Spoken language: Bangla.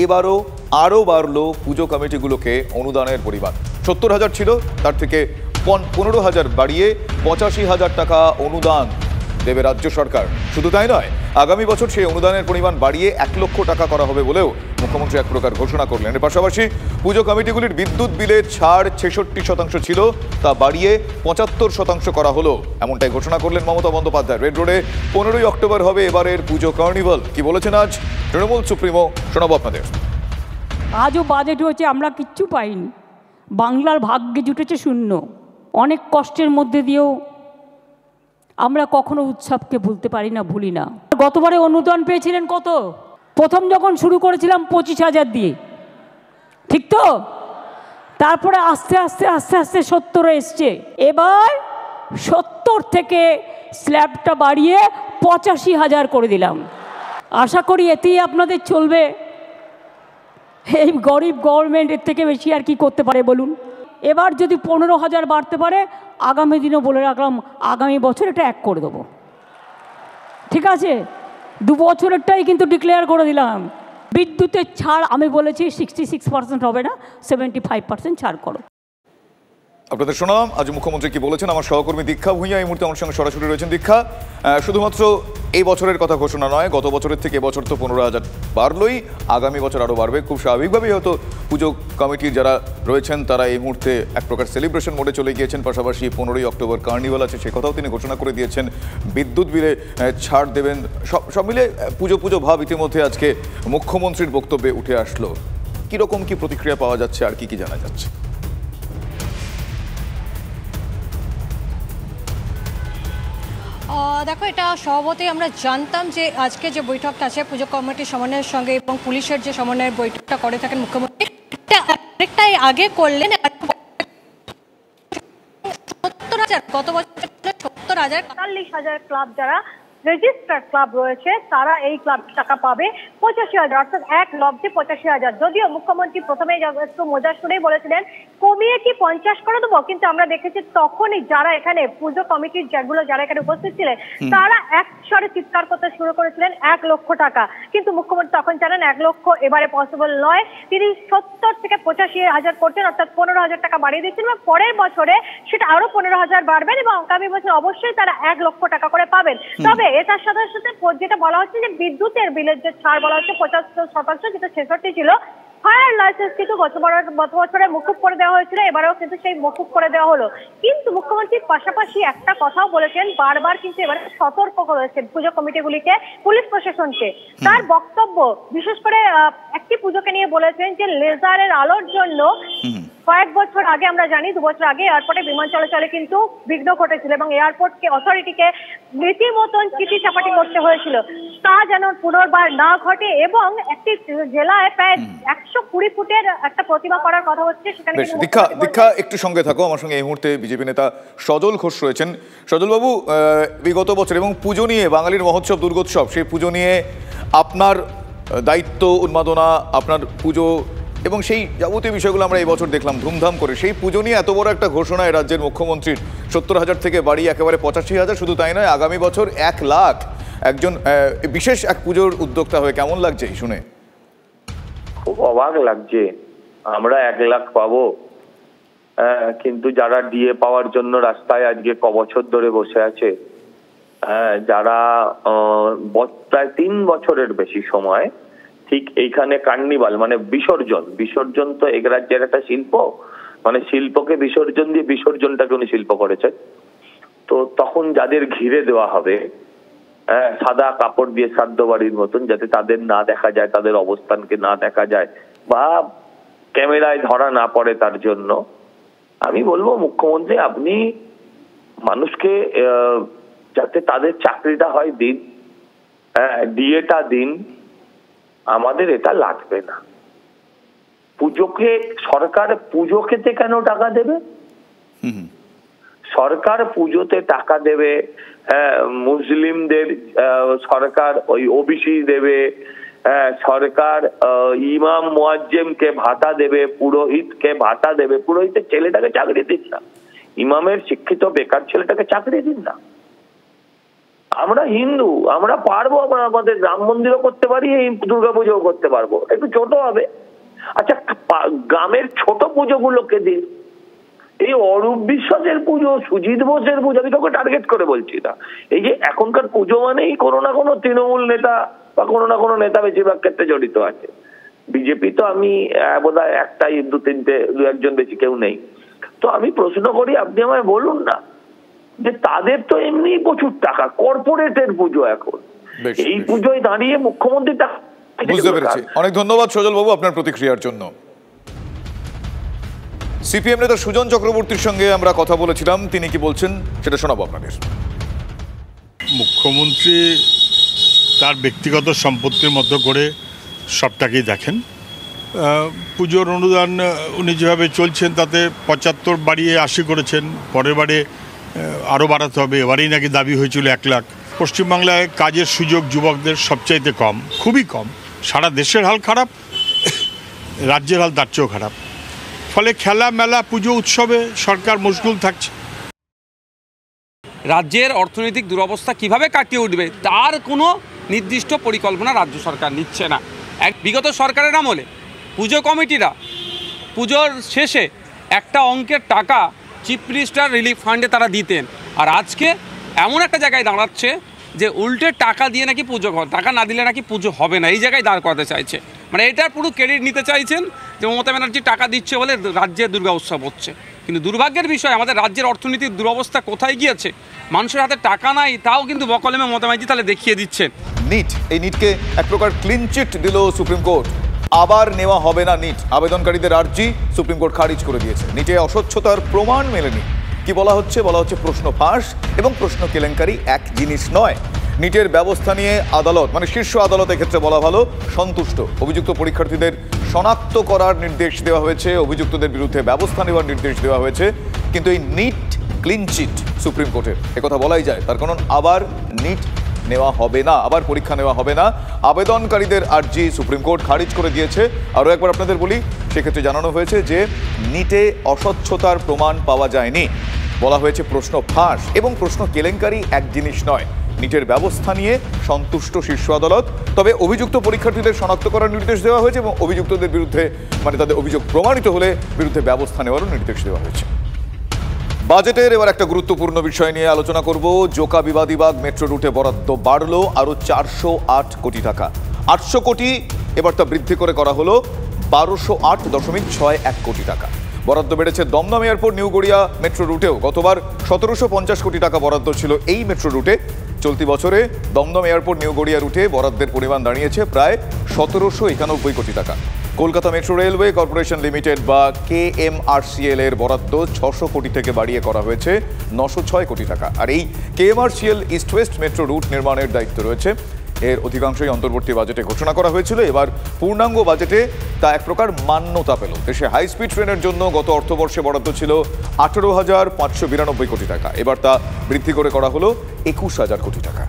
এবারও আরও বাড়লো পুজো কমিটিগুলোকে অনুদানের পরিমাণ। ৭০,০০০ ছিল, তার থেকে ১৫,০০০ বাড়িয়ে ৮৫,০০০ টাকা অনুদান দেবে রাজ্য সরকার। শুধু তাই নয়, আগামী বছর সেই অনুদানের পরিমাণ বাড়িয়ে ১ লক্ষ টাকা করা হবে বলেও মুখ্যমন্ত্রী এক প্রকার ঘোষণা করলেন। এর পাশাপাশি পুজো কমিটিগুলির বিদ্যুৎ বিলে ছাড় ৬৬% ছিল, তা বাড়িয়ে ৭৫% করা হলো, এমনটাই ঘোষণা করলেন মমতা বন্দ্যোপাধ্যায়। রেড রোডে ১৫ই অক্টোবর হবে এবারের পুজো কার্নিভাল। কি বলেছেন আজ তৃণমূল সুপ্রিমো, শোনাবো আপনাদের। আজও বাজেট হয়েছে, আমরা কিচ্ছু পাইনি। বাংলার ভাগ্যে জুটেছে শূন্য। অনেক কষ্টের মধ্যে দিয়েও আমরা কখনো উৎসবকে ভুলতে পারি না, ভুলি না। গতবারে অনুদান পেয়েছিলেন কত? প্রথম যখন শুরু করেছিলাম ২৫,০০০ দিয়ে, ঠিক তো? তারপরে আস্তে আস্তে আস্তে আস্তে ৭০-এ এসছে। এবার ৭০ থেকে স্ল্যাবটা বাড়িয়ে ৮৫,০০০ করে দিলাম। আশা করি এতেই আপনাদের চলবে। এই গরিব গভর্নমেন্ট এর থেকে বেশি আর কি করতে পারে বলুন? এবার যদি ১৫,০০০ বাড়তে পারে, আগামী দিনও বলে রাখলাম, আগামী বছর এটা ১ করে দেবো, ঠিক আছে? ২ বছরেরটাই কিন্তু ডিক্লেয়ার করে দিলাম। বিদ্যুতের ছাড় আমি বলেছি 66% হবে না, 75% ছাড় করো। আপনাদের শোনালাম আজ মুখ্যমন্ত্রী কি বলেছেন। আমার সহকর্মী দীক্ষা ভূঁইয়া এই মুহূর্তে আমার সঙ্গে সরাসরি রয়েছেন। দীক্ষা, শুধুমাত্র এই বছরের কথা ঘোষণা নয়, গত বছরের থেকে এবছর তো ১৫,০০০ বাড়লই, আগামী বছর আরও বাড়বে। খুব স্বাভাবিকভাবেই হয়তো পুজো কমিটির যারা রয়েছেন তারা এই মুহূর্তে এক প্রকার সেলিব্রেশন মোডে চলে গিয়েছেন। পাশাপাশি 15ই অক্টোবর কার্নিভাল আছে, সে কথাও তিনি ঘোষণা করে দিয়েছেন। বিদ্যুৎ বিলে ছাড় দেবেন, সব মিলে পুজো পুজো ভাব ইতিমধ্যে আজকে মুখ্যমন্ত্রীর বক্তব্যে উঠে আসলো। কীরকম কি প্রতিক্রিয়া পাওয়া যাচ্ছে আর কি জানা যাচ্ছে? দেখো, এটা স্বভাবতই আমরা জানতাম যে আজকে যে বৈঠকটা আছে পুজো কমিটির সমন্বয়ের সঙ্গে এবং পুলিশের যে সমন্বয়ের বৈঠকটা করে থাকেন মুখ্যমন্ত্রী, এটা অনেকটাই আগে করলেন। ৭০,০০০, গত বছর ৭০,০০০, ৪০,০০০ ক্লাব যারা রেজিস্টার্ড ক্লাব রয়েছে তারা এই ক্লাব টাকা পাবে ৮৫,০০০, অর্থাৎ ১ লক্ষে ৮৫,০০০। যদিও মুখ্যমন্ত্রী প্রথমে একটু মজা শুনেই বলেছিলেন কমিয়ে কি ৫০ করে দেবো, কিন্তু আমরা দেখেছি তখনই যারা এখানে পুজো কমিটির যারা এখানে উপস্থিত ছিলেন তারা একস্বরে চিৎকার করতে শুরু করেছিলেন ১ লক্ষ টাকা। কিন্তু মুখ্যমন্ত্রী তখন জানেন ১ লক্ষ এবারে পসিবল নয়, তিনি ৭০ থেকে ৮৫,০০০ করছেন, অর্থাৎ ১৫,০০০ টাকা বাড়িয়ে দিচ্ছেন এবং পরের বছরে সেটা আরো ১৫,০০০ বাড়বেন এবং আগামী বছর অবশ্যই তারা ১ লক্ষ টাকা করে পাবেন। তবে এটার সাথে সাথে যেটা বলা হচ্ছে যে বিদ্যুতের বিলের যে ছাড় বলা হচ্ছে ৭৫%, যেটা ৬৬ ছিল, ফায়ার লাইসেন্স কিন্তু গত বছরে মকুব করে দেওয়া হয়েছিল, এবারেও কিন্তু সেই মকুব করে দেওয়া হলো। কিন্তু মুখ্যমন্ত্রীর পাশাপাশি একটা কথাও বলেছেন, বারবার কিন্তু এবারে সতর্ক করেছেন পুজো কমিটিগুলিকে, পুলিশ প্রশাসনকে। তার বক্তব্য বিশেষ করে একটি পুজোকে নিয়ে বলেছেন যে লেজারের আলোর জন্য কয়েক বছর আগে আমরা জানি ২ বছর আগে এয়ারপোর্টে বিমান চলাচলে কিন্তু বিঘ্ন ঘটেছিল এবং এয়ারপোর্টকে অথরিটিকে রীতিমতন চিঠি চাপাটি করতে হয়েছিল, তা যেন পুনর্বার না ঘটে। এবং একটি জেলায় প্রায় ১২০ ফুটের একটা প্রতিমা করার কথা হচ্ছে, সেখানে দীক্ষা একটু সঙ্গে থাকো। আমার সঙ্গে এই মুহূর্তে বিজেপি নেতা সজল ঘোষ রয়েছেন। সজল বাবু, বিগত বছর এবং পুজো নিয়ে, বাঙালির মহোৎসব দুর্গোৎসব, সেই পুজো নিয়ে আপনার দায়িত্ব, উন্মাদনা, আপনার পুজো এবং সেই যাবতীয় বিষয়গুলো আমরা এই বছর দেখলাম ধুমধাম করে। সেই পুজো নিয়ে এত বড় একটা ঘোষণা রাজ্যের মুখ্যমন্ত্রীর, ৭০,০০০ থেকে বাড়িয়ে একেবারে ৮৫,০০০। শুধু তাই নয়, আগামী বছর ১ লাখ। একজন বিশেষ এক পুজোর উদ্যোক্তা হয়ে কেমন লাগছে শুনে? খুব অবাক লাগছে। আমরা ১ লাখ পাবো, কিন্তু যারা ডিএ পাওয়ার জন্য রাস্তায় আজকে ক বছর ধরে বসে আছে, যারা প্রায় ৩ বছরের বেশি সময় ঠিক এইখানে কার্নিভাল মানে বিসর্জন তো এই রাজ্যের একটা শিল্প, মানে শিল্পকে বিসর্জন দিয়ে বিসর্জনটাকে উনি শিল্প করেছেন। তো তখন যাদের ঘিরে দেওয়া হবে সাদা কাপড় দিয়ে শ্রাদ্ধ বাড়ির মতন, যাতে তাদের না দেখা যায়, তাদের অবস্থানকে না দেখা যায় বা ক্যামেরায় ধরা না পড়ে, তার জন্য আমি বলবো মুখ্যমন্ত্রী আপনি মানুষকে যাতে তাদের চাকরিটা হয় দিন, ডিএটা দিন, আমাদের এটা লাগবে না। সরকার পুজো খেতে কেন টাকা দেবে? সরকার পুজোতে টাকা দেবে, মুসলিমদের সরকার ওই ওবিসি দেবে, সরকার ইমাম মুয়াজ্জিমকে ভাতা দেবে, পুরোহিতকে ভাতা দেবে। পুরোহিতের ছেলেটাকে চাকরি দিন না, ইমামের শিক্ষিত বেকার ছেলেটাকে চাকরি দিন না। আমরা হিন্দু, আমরা পারবো, আমরা আমাদের রাম মন্দিরও করতে পারি, এই দুর্গাপুজোও করতে পারবো, একটু ছোট হবে। আচ্ছা, গ্রামের ছোট পুজোগুলোকে দিন। এই অরূপ বিশ্বাসের পুজো, সুজিত বোসের পুজো, আমি তোকে টার্গেট করে বলছি না। এই যে এখনকার পুজো মানেই কোনো না কোনো তৃণমূল নেতা বা কোনো না কোনো নেতা বেশিরভাগ ক্ষেত্রে জড়িত আছে। বিজেপি তো আমি বোধহয় একটাই, দু একজন বেশি কেউ নেই। তো আমি প্রশ্ন করি, আপনি আমায় বলুন না যে তাদের তো এমনি প্রচুর টাকা, কর্পোরেটের পুজো এখন, এই পুজোয় দাঁড়িয়ে মুখ্যমন্ত্রী টাকা। বুঝতে পেরেছি, অনেক ধন্যবাদ সজল বাবু আপনার প্রতিক্রিয়ার জন্য। সিপিএম নেতা সুজন চক্রবর্তীর সঙ্গে আমরা কথা বলেছিলাম, তিনি কি বলছেন সেটা শোনাবো আপনাদের। মুখ্যমন্ত্রী তার ব্যক্তিগত সম্পত্তির মতো করে সবটাকেই দেখেন। পুজোর অনুদান উনি যেভাবে চলছেন তাতে 75 বাড়িয়ে 80 করেছেন, পরের বারে আরও বাড়াতে হবে। এবারেই নাকি দাবি হয়েছিল 1 লাখ। পশ্চিমবাংলায় কাজের সুযোগ যুবকদের সবচাইতে কম, খুবই কম। সারা দেশের হাল খারাপ, রাজ্যের হাল তার চেয়েও খারাপ। ফলে খেলা মেলা পুজো উৎসবে সরকার মশগুল থাকছে। রাজ্যের অর্থনৈতিক দুরবস্থা কিভাবে কাটিয়ে উঠবে তার কোনো নির্দিষ্ট পরিকল্পনা রাজ্য সরকার নিচ্ছে না। বিগত সরকারের আমলে পুজো কমিটিরা পুজোর শেষে একটা অঙ্কের টাকা চিফ মিনিস্টার রিলিফ ফান্ডে তারা দিতেন, আর আজকে এমন একটা জায়গায় দাঁড়াচ্ছে যে উল্টে টাকা দিয়ে নাকি পুজো, টাকা না দিলে নাকি পুজো হবে না, এই জায়গায় দাঁড় করাতে চাইছে। মানে এটার পুরো ক্রেডিট নিতে চাইছেন যে মমতা ব্যানার্জি টাকা দিচ্ছে বলে রাজ্যে দুর্গা উৎসব হচ্ছে। কিন্তু দুর্ভাগ্যের বিষয়, আমাদের রাজ্যের অর্থনীতির দুরবস্থা কোথায় গিয়েছে, মানুষের হাতে টাকা নাই, তাও কিন্তু বকলমে মমতা ব্যানার্জি তাহলে দেখিয়ে দিচ্ছেন। নিট, এই নিটকে এক প্রকার ক্লিন চিট দিল সুপ্রিম কোর্ট। আবার নেওয়া হবে না নিট, আবেদনকারীদের আর্জি সুপ্রিম কোর্ট খারিজ করে দিয়েছে। নিটে অস্বচ্ছতার প্রমাণ মেলেনি। কি বলা হচ্ছে প্রশ্ন ফাঁস এবং প্রশ্ন কেলেঙ্কারি এক জিনিস নয়। নিটের ব্যবস্থা নিয়ে আদালত, মানে শীর্ষ আদালতের ক্ষেত্রে বলা ভালো, সন্তুষ্ট। অভিযুক্ত পরীক্ষার্থীদের শনাক্ত করার নির্দেশ দেওয়া হয়েছে, অভিযুক্তদের বিরুদ্ধে ব্যবস্থা নেওয়ার নির্দেশ দেওয়া হয়েছে। কিন্তু এই নিট ক্লিন চিট সুপ্রিম কোর্টের, একথা বলাই যায়। তার কারণ আবার নিট নেওয়া হবে না, আবার পরীক্ষা নেওয়া হবে না। আবেদনকারীদের আর্জি সুপ্রিম কোর্ট খারিজ করে দিয়েছে। আরও একবার আপনাদের বলি, সেক্ষেত্রে জানানো হয়েছে যে নিটে অস্বচ্ছতার প্রমাণ পাওয়া যায়নি। বলা হয়েছে প্রশ্ন ফাঁস এবং প্রশ্ন কেলেঙ্কারি এক জিনিস নয়। নিটের ব্যবস্থা নিয়ে সন্তুষ্ট শীর্ষ আদালত। তবে অভিযুক্ত পরীক্ষার্থীদের শনাক্ত করার নির্দেশ দেওয়া হয়েছে এবং অভিযুক্তদের বিরুদ্ধে, মানে তাদের অভিযোগ প্রমাণিত হলে বিরুদ্ধে ব্যবস্থা নেওয়ারও নির্দেশ দেওয়া হয়েছে। বাজেটের এবার একটা গুরুত্বপূর্ণ বিষয় নিয়ে আলোচনা করব। জোকা বিবাদীবাগ মেট্রো রুটে বরাদ্দ বাড়লো আরও 408 কোটি টাকা। 800 কোটি এবার তা বৃদ্ধি করে করা হলো 1208.61 কোটি টাকা। বরাদ্দ বেড়েছে Dum Dum airport new Garia metro রুটেও। গতবার 1750 কোটি টাকা বরাদ্দ ছিল এই মেট্রো রুটে। চলতি বছরে দমদম এয়ারপোর্ট নিউ গড়িয়া রুটে বরাদ্দের পরিমাণ দাঁড়িয়েছে প্রায় 1791 কোটি টাকা। Kolkata metro railway corporation limited বা KMRCL এর বরাদ্দ 600 কোটি থেকে বাড়িয়ে করা হয়েছে 906 কোটি টাকা। আর এই KMRCL east west metro route নির্মাণের দায়িত্ব রয়েছে। এর অধিকাংশই অন্তর্বর্তী বাজেটে ঘোষণা করা হয়েছিল। এবার পূর্ণাঙ্গ বাজেটে তা এক প্রকার মান্যতা পেল। দেশে হাই স্পিড ট্রেনের জন্য গত অর্থবর্ষে বরাদ্দ ছিল 18,592 কোটি টাকা। এবার তা বৃদ্ধি করে করা হলো 21,000 কোটি টাকা।